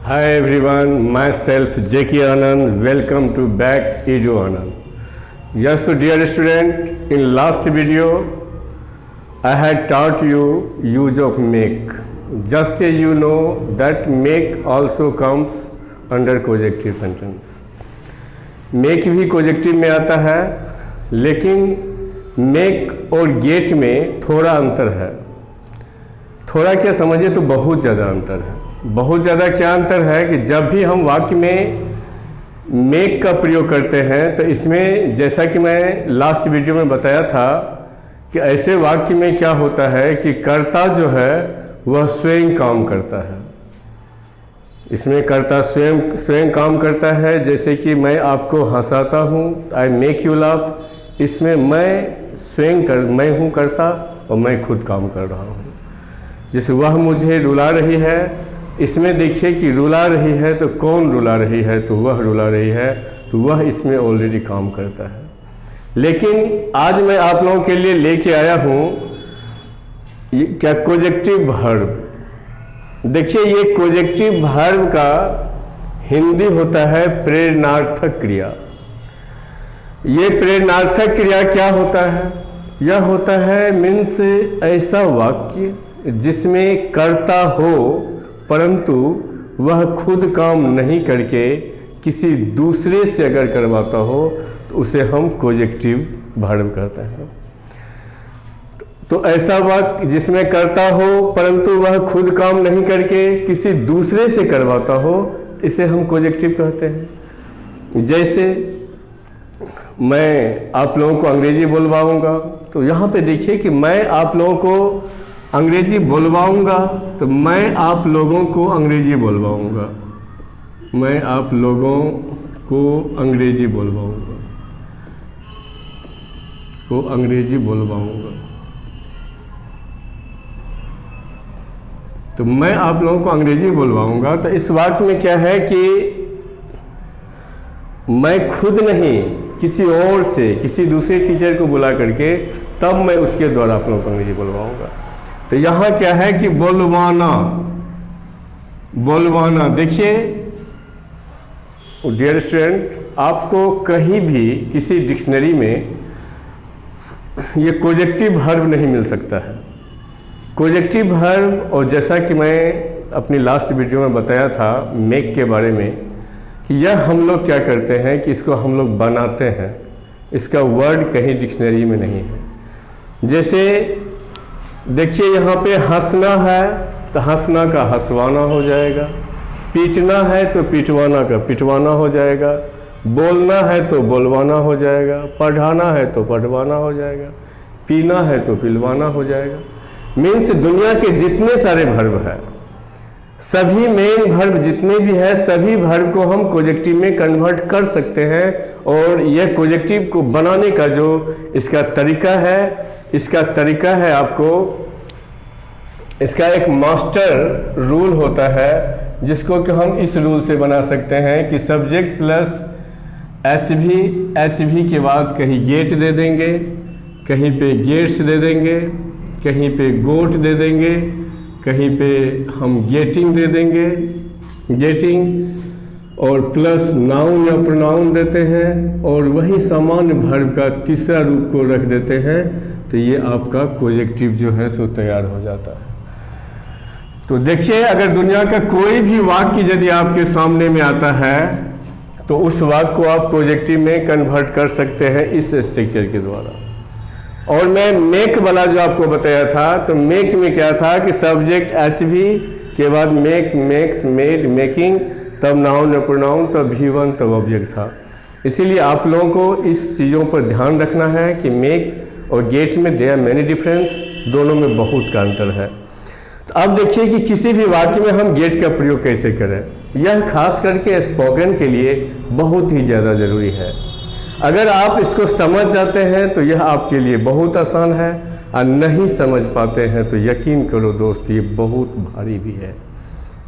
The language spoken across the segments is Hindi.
Hi everyone, myself J.K. Anand. Welcome to back Edu Anand. Yes, so dear student, in last video I had taught you use of make. Just as you know that make also comes under causative sentence. make भी causative में आता है, लेकिन make और get में थोड़ा अंतर है. थोड़ा क्या समझिए तो बहुत ज़्यादा अंतर है. बहुत ज़्यादा क्या अंतर है कि जब भी हम वाक्य में मेक का प्रयोग करते हैं तो इसमें जैसा कि मैं लास्ट वीडियो में बताया था कि ऐसे वाक्य में क्या होता है कि कर्ता जो है वह स्वयं काम करता है. इसमें कर्ता स्वयं काम करता है. जैसे कि मैं आपको हंसाता हूँ, आई मेक यू लाफ. इसमें मैं हूँ कर्ता और मैं खुद काम कर रहा हूँ. जैसे वह मुझे रुला रही है, इसमें देखिए कि रुला रही है तो कौन रुला रही है, तो वह रुला रही है, तो वह इसमें ऑलरेडी काम करता है. लेकिन आज मैं आप लोगों के लिए लेके आया हूँ क्या कॉजेक्टिव वर्ब. देखिए ये कॉजेक्टिव वर्ब का हिंदी होता है प्रेरणार्थक क्रिया. ये प्रेरणार्थक क्रिया क्या होता है? यह होता है मीन्स ऐसा वाक्य जिसमें कर्ता हो परंतु वह खुद काम नहीं करके किसी दूसरे से अगर करवाता हो तो उसे हम कॉजेक्टिव वर्ब कहते हैं. तो ऐसा वाक्य जिसमें कर्ता हो परंतु वह खुद काम नहीं करके किसी दूसरे से करवाता हो, इसे हम कॉजेक्टिव कहते हैं. जैसे मैं आप लोगों को अंग्रेजी बोलवाऊंगा, तो यहाँ पे देखिए कि मैं आप लोगों को अंग्रेजी बोलवाऊंगा, तो मैं आप लोगों को अंग्रेजी बोलवाऊंगा. मैं आप लोगों को अंग्रेजी बोलवाऊंगा. तो मैं आप लोगों को अंग्रेजी बोलवाऊंगा. तो इस वाक्य में क्या है कि मैं खुद नहीं, किसी और से, किसी दूसरे टीचर को बुला करके तब मैं उसके द्वारा आप लोगों को अंग्रेजी बोलवाऊंगा. तो यहाँ क्या है कि बोलवाना. देखिए डियर स्टूडेंट, आपको कहीं भी किसी डिक्शनरी में ये कॉजेक्टिव वर्ब नहीं मिल सकता है. कॉजेक्टिव वर्ब, और जैसा कि मैं अपनी लास्ट वीडियो में बताया था मेक के बारे में कि यह हम लोग क्या करते हैं कि इसको हम लोग बनाते हैं. इसका वर्ड कहीं डिक्शनरी में नहीं है. जैसे देखिए यहाँ पे हंसना है तो हंसना का हंसवाना हो जाएगा. पीटना है तो पिटवाना का पिटवाना हो जाएगा. बोलना है तो बोलवाना हो जाएगा. पढ़ाना है तो पढ़वाना हो जाएगा. पीना है तो पिलवाना हो जाएगा. मीन्स दुनिया के जितने सारे वर्ब है, सभी मेन वर्ब जितने भी है, सभी वर्ब को हम कॉजेक्टिव में कन्वर्ट कर सकते हैं. और यह कॉजेक्टिव को बनाने का जो इसका तरीका है आपको, इसका एक मास्टर रूल होता है जिसको कि हम इस रूल से बना सकते हैं कि सब्जेक्ट प्लस एच भी के बाद कहीं गेट दे देंगे, कहीं पे गेट्स दे देंगे, कहीं पे गोट दे देंगे, कहीं पे हम गेटिंग दे देंगे, गेटिंग, और प्लस नाउन या प्रोनाउन देते हैं, और वही सामान्य वर्ब का तीसरा रूप को रख देते हैं. तो ये आपका कॉजेक्टिव जो है सो तैयार हो जाता है. तो देखिए अगर दुनिया का कोई भी वाक्य यदि आपके सामने में आता है तो उस वाक्य को आप कॉजेक्टिव में कन्वर्ट कर सकते हैं इस स्ट्रक्चर के द्वारा. और मैं मेक वाला जो आपको बताया था, तो मेक में क्या था कि सब्जेक्ट एच भी के बाद मेक, मेक्स, मेड, मेकिंग, तब नाउन या प्रोनाउन, तब V1, तब ऑब्जेक्ट था. इसीलिए आप लोगों को इस चीज़ों पर ध्यान रखना है कि मेक और गेट में देयर आर मैनी डिफरेंस, दोनों में बहुत का अंतर है. तो अब देखिए कि किसी भी वाक्य में हम गेट का प्रयोग कैसे करें. यह खास करके स्पोकन के लिए बहुत ही ज़्यादा ज़रूरी है. अगर आप इसको समझ जाते हैं तो यह आपके लिए बहुत आसान है, और नहीं समझ पाते हैं तो यकीन करो दोस्त ये बहुत भारी भी है.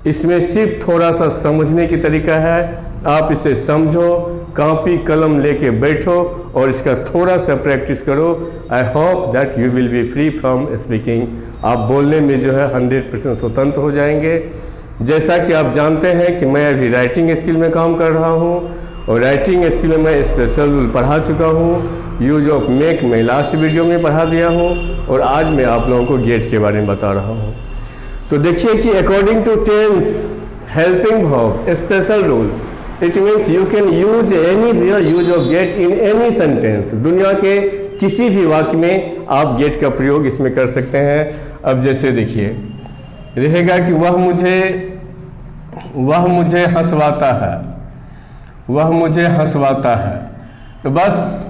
इसमें सिर्फ थोड़ा सा समझने की तरीका है. आप इसे समझो, कॉपी कलम लेके बैठो और इसका थोड़ा सा प्रैक्टिस करो. I hope that you will be free from speaking. आप बोलने में जो है 100% स्वतंत्र हो जाएंगे. जैसा कि आप जानते हैं कि मैं अभी राइटिंग स्किल में काम कर रहा हूँ और राइटिंग स्किल में मैं स्पेशल रूल पढ़ा चुका हूँ। यूज ऑफ मेक मैं लास्ट वीडियो में पढ़ा दिया हूँ और आज मैं आप लोगों को गेट के बारे में बता रहा हूँ। तो देखिए कि according to tense helping verb special rule it means you can use any use of get in any sentence. दुनिया के किसी भी वाक्य में आप गेट का प्रयोग इसमें कर सकते हैं। अब जैसे देखिए रहेगा कि वह मुझे हंसवाता है, वह मुझे हंसवाता है। तो बस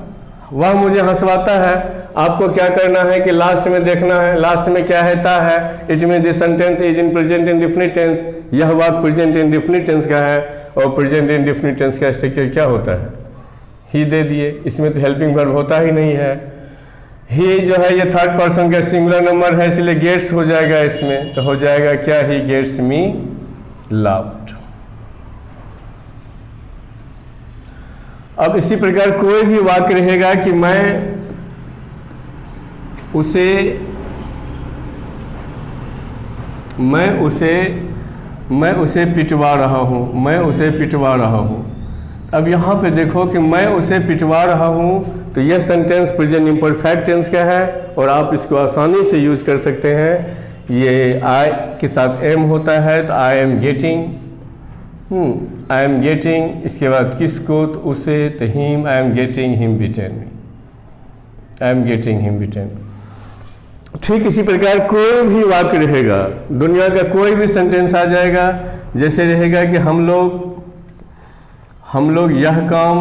वह मुझे हंसवाता है, आपको क्या करना है कि लास्ट में देखना है, लास्ट में क्या रहता है। It mean this sentence is in present indefinite tense. यह वाक्य प्रेजेंट इंडेफिनिट टेंस का है और प्रेजेंट इंडेफिनिट टेंस का स्ट्रक्चर क्या होता है, ही दे दिए। इसमें तो हेल्पिंग वर्ब होता ही नहीं है। ही जो है ये थर्ड पर्सन का सिंगुलर नंबर है, इसलिए गेट्स हो जाएगा इसमें। तो हो जाएगा क्या, ही गेट्स मी लाफ्ड। अब इसी प्रकार कोई भी वाक्य रहेगा कि मैं उसे पिटवा रहा हूँ, मैं उसे पिटवा रहा हूँ। अब यहाँ पे देखो कि मैं उसे पिटवा रहा हूँ, तो यह सेंटेंस प्रेजेंट इम्परफेक्ट टेंस का है और आप इसको आसानी से यूज कर सकते हैं। ये आई के साथ एम होता है तो I am getting, I am getting. इसके बाद किसको, तो उसे, तो him, I am getting him beaten, I am getting him beaten. ठीक इसी प्रकार कोई भी वाक्य रहेगा, दुनिया का कोई भी सेंटेंस आ जाएगा। जैसे रहेगा कि हम लोग यह काम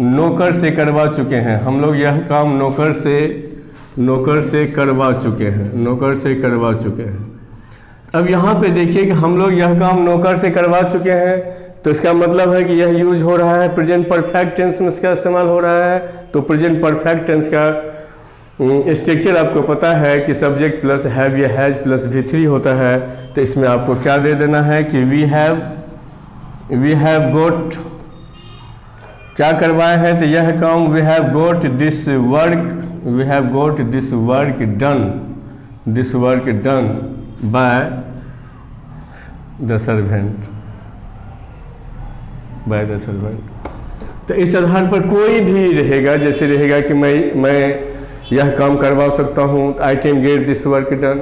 नौकर से करवा चुके हैं, हम लोग यह काम नौकर से करवा चुके हैं, नौकर से करवा चुके हैं। अब यहाँ पे देखिए कि हम लोग यह काम नौकर से करवा चुके हैं, तो इसका मतलब है कि यह यूज हो रहा है प्रेजेंट परफेक्ट टेंस में, इसका इस्तेमाल हो रहा है। तो प्रेजेंट परफेक्ट टेंस का स्ट्रक्चर आपको पता है कि सब्जेक्ट प्लस हैव या हैज प्लस V3 होता है। तो इसमें आपको क्या दे देना है कि वी हैव गोट, क्या करवाए हैं, तो यह काम we have got this work done by the servant. तो इस आधार पर कोई भी रहेगा, जैसे रहेगा कि मैं यह काम करवा सकता हूँ, I can get this work done.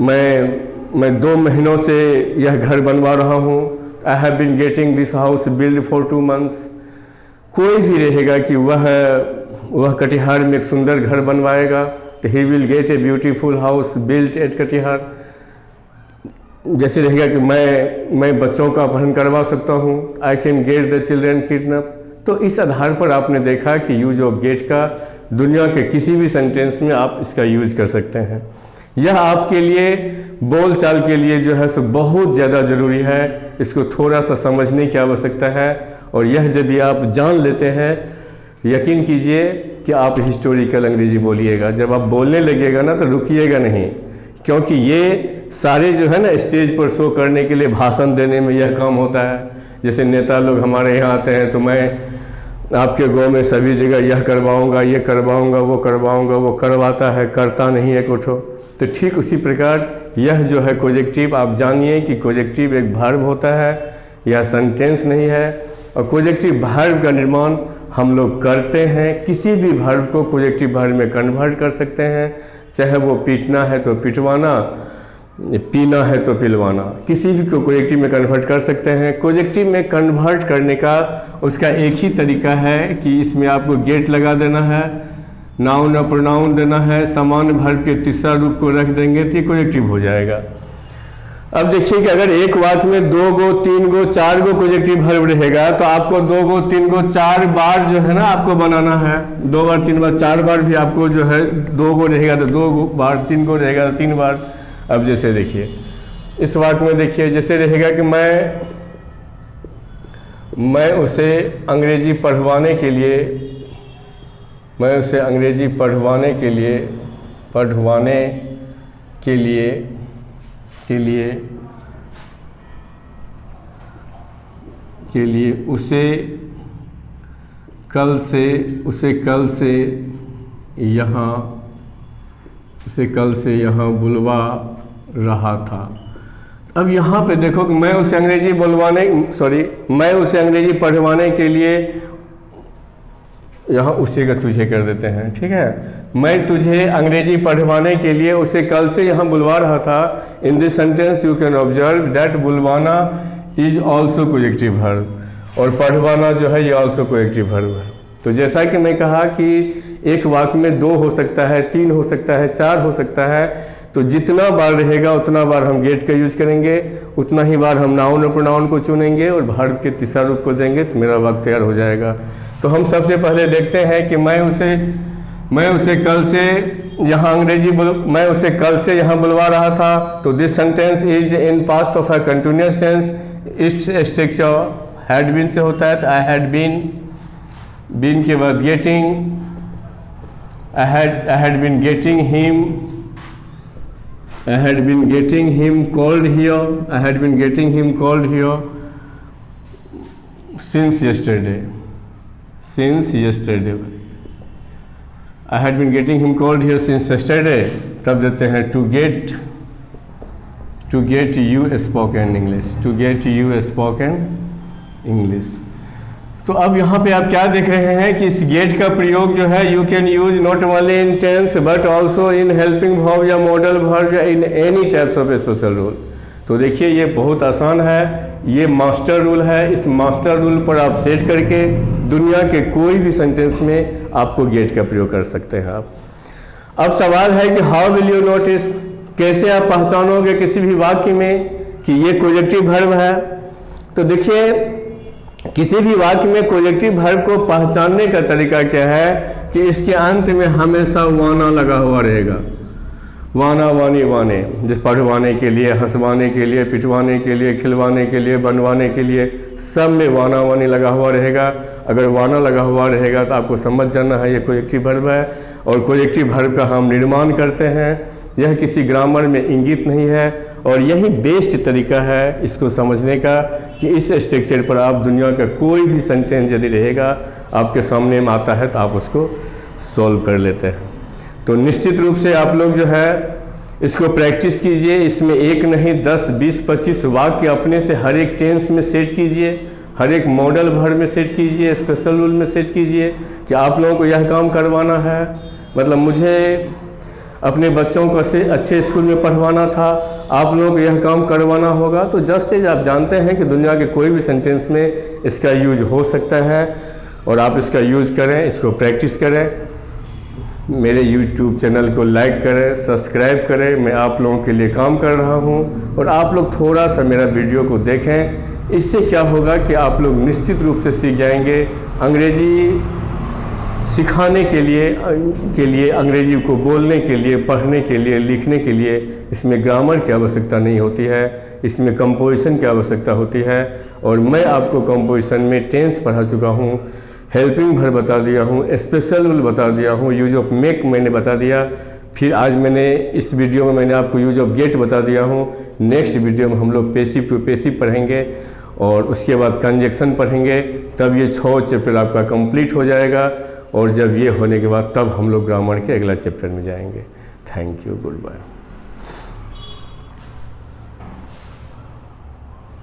मैं 2 महीनों से यह घर बनवा रहा हूँ, I have been getting this house build for 2 months. कोई भी रहेगा कि वह कटिहार में एक सुंदर घर बनवाएगा, तो he will get a beautiful house built at Katihar. जैसे रहेगा कि मैं बच्चों का अपहरण करवा सकता हूँ, I can get the children kidnap. तो इस आधार पर आपने देखा कि यूज ऑफ गेट का दुनिया के किसी भी सेंटेंस में आप इसका यूज कर सकते हैं। यह आपके लिए बोलचाल के लिए जो है सो बहुत ज़्यादा ज़रूरी है, इसको थोड़ा सा समझने की आवश्यकता है। और यह यदि आप जान लेते हैं, यकीन कीजिए कि आप हिस्टोरिकल अंग्रेजी बोलिएगा। जब आप बोलने लगिएगा ना तो रुकिएगा नहीं, क्योंकि ये सारे जो है ना स्टेज पर शो करने के लिए, भाषण देने में यह काम होता है। जैसे नेता लोग हमारे यहाँ आते हैं, तो मैं आपके गांव में सभी जगह यह करवाऊंगा, ये करवाऊंगा, वो करवाऊंगा, वो करवाता है, करता नहीं है कुछ। तो ठीक उसी प्रकार यह जो है कोजेक्टिव, आप जानिए कि कोजेक्टिव एक वर्ब होता है, यह सेंटेंस नहीं है। और कोजेक्टिव वर्ब का निर्माण हम लोग करते हैं। किसी भी वर्ब को कोजेक्टिव वर्ब में कन्वर्ट कर सकते हैं, चाहे वो पीटना है तो पिटवाना, पीना है तो पिलवाना, किसी भी को कोजेक्टिव में कन्वर्ट कर सकते हैं। कोजेक्टिव में कन्वर्ट करने का उसका एक ही तरीका है कि इसमें आपको गेट लगा देना है, नाउन और प्रोनाउन देना है, सामान्य वर्ब के तीसरा रूप को रख देंगे तो ये कोजेक्टिव हो जाएगा। अब देखिए कि अगर एक वाक्य में 2 गो 3 गो 4 गो कोजेक्टिव वर्ब रहेगा, तो आपको 2 गो 3 गो 4 बार जो है ना आपको बनाना है। 2 बार 3 बार 4 बार भी आपको जो है, 2 गो रहेगा तो 2 बार, 3 गो रहेगा तो 3 बार। अब जैसे देखिए इस वाक्य में देखिए, जैसे रहेगा कि मैं उसे अंग्रेजी पढ़वाने के लिए, मैं उसे अंग्रेजी पढ़वाने के लिए उसे कल से यहाँ उसे कल से यहाँ बुलवा रहा था। अब यहाँ पे देखो कि मैं उसे अंग्रेजी पढ़वाने के लिए यहाँ उसे का तुझे कर देते हैं, ठीक है। मैं तुझे अंग्रेजी पढ़वाने के लिए उसे कल से यहाँ बुलवा रहा था। In this sentence you can observe that बुलवाना इज ऑल्सो कोएक्टिव वर्ब, और पढ़वाना जो है ये ऑल्सो कोएक्टिव वर्ब है। तो जैसा कि मैं कहा कि एक वाक्य में 2 हो सकता है, 3 हो सकता है, 4 हो सकता है, तो जितना बार रहेगा उतना बार हम गेट का यूज करेंगे, उतना ही बार हम नाउन और प्रोनाउन को चुनेंगे और वर्ब के तीसरा रूप को देंगे, तो मेरा वाक्य तैयार हो जाएगा। तो हम सबसे पहले देखते हैं कि मैं उसे कल से यहाँ बुलवा रहा था। तो this sentence is in past perfect continuous tense. इस स्ट्रक्चर हैड बीन से होता है, तो आई हैड बीन के बाद getting, I had been getting him called here since yesterday. I had been getting him called here since yesterday. तब देते हैं to get you spoken English। तो अब यहाँ पे आप क्या देख रहे हैं कि इस गेट का प्रयोग जो है you can use not only in tense but also in helping verb या मॉडल वर्ब या in any types of special rule. तो देखिए ये बहुत आसान है, ये मास्टर रूल है। इस मास्टर रूल पर आप सेट करके दुनिया के कोई भी सेंटेंस में आपको गेट का प्रयोग कर सकते हैं आप। अब सवाल है कि हाउ विल यू नोटिस, कैसे आप पहचानोगे किसी भी वाक्य में कि ये कोएक्टिव वर्ब है। तो देखिए किसी भी वाक्य में कोएक्टिव वर्ब को पहचानने का तरीका क्या है कि इसके अंत में हमेशा वाना लगा हुआ रहेगा। वाना, वानी, वाने, जिस पढ़वाने के लिए, हंसवाने के लिए, पिटवाने के लिए, खिलवाने के लिए, बनवाने के लिए, सब में वाना वानी लगा हुआ रहेगा। अगर वाना लगा हुआ रहेगा तो आपको समझ जाना है ये कोएक्टिव वर्ब है, और कोएक्टिव वर्ब का हम निर्माण करते हैं। यह किसी ग्रामर में इंगित नहीं है, और यही बेस्ट तरीका है इसको समझने का कि इस स्ट्रक्चर पर आप दुनिया का कोई भी सेंटेंस यदि रहेगा आपके सामने में आता है तो आप उसको सॉल्व कर लेते हैं। तो निश्चित रूप से आप लोग जो है इसको प्रैक्टिस कीजिए। इसमें एक नहीं 10, 20, 25 वाक्य अपने से हर एक टेंस में सेट कीजिए, हर एक मॉडल वर्ब में सेट कीजिए, स्पेशल रूल में सेट कीजिए कि आप लोगों को यह काम करवाना है। मतलब मुझे अपने बच्चों को अच्छे स्कूल में पढ़वाना था, आप लोगों को यह काम करवाना होगा। तो जस्ट एज आप जानते हैं कि दुनिया के कोई भी सेंटेंस में इसका यूज हो सकता है, और आप इसका यूज करें, इसको प्रैक्टिस करें। मेरे YouTube चैनल को लाइक करें, सब्सक्राइब करें। मैं आप लोगों के लिए काम कर रहा हूं, और आप लोग थोड़ा सा मेरा वीडियो को देखें। इससे क्या होगा कि आप लोग निश्चित रूप से सीख जाएंगे। अंग्रेजी सिखाने के लिए अंग्रेजी को बोलने के लिए, पढ़ने के लिए, लिखने के लिए इसमें ग्रामर की आवश्यकता नहीं होती है, इसमें कंपोजिशन की आवश्यकता होती है। और मैं आपको कंपोजिशन में टेंस पढ़ा चुका हूँ, हेल्पिंग वर्ब बता दिया हूँ, स्पेशल रूल बता दिया हूँ, यूज ऑफ मेक मैंने बता दिया। फिर आज मैंने इस वीडियो में मैंने आपको यूज ऑफ गेट बता दिया हूँ। नेक्स्ट वीडियो में हम लोग पैसिव टू पैसिव पढ़ेंगे, और उसके बाद कंजक्शन पढ़ेंगे। तब ये 6 चैप्टर आपका कंप्लीट हो जाएगा, और जब ये होने के बाद तब हम लोग ग्रामर के अगला चैप्टर में जाएंगे। Thank you, good bye.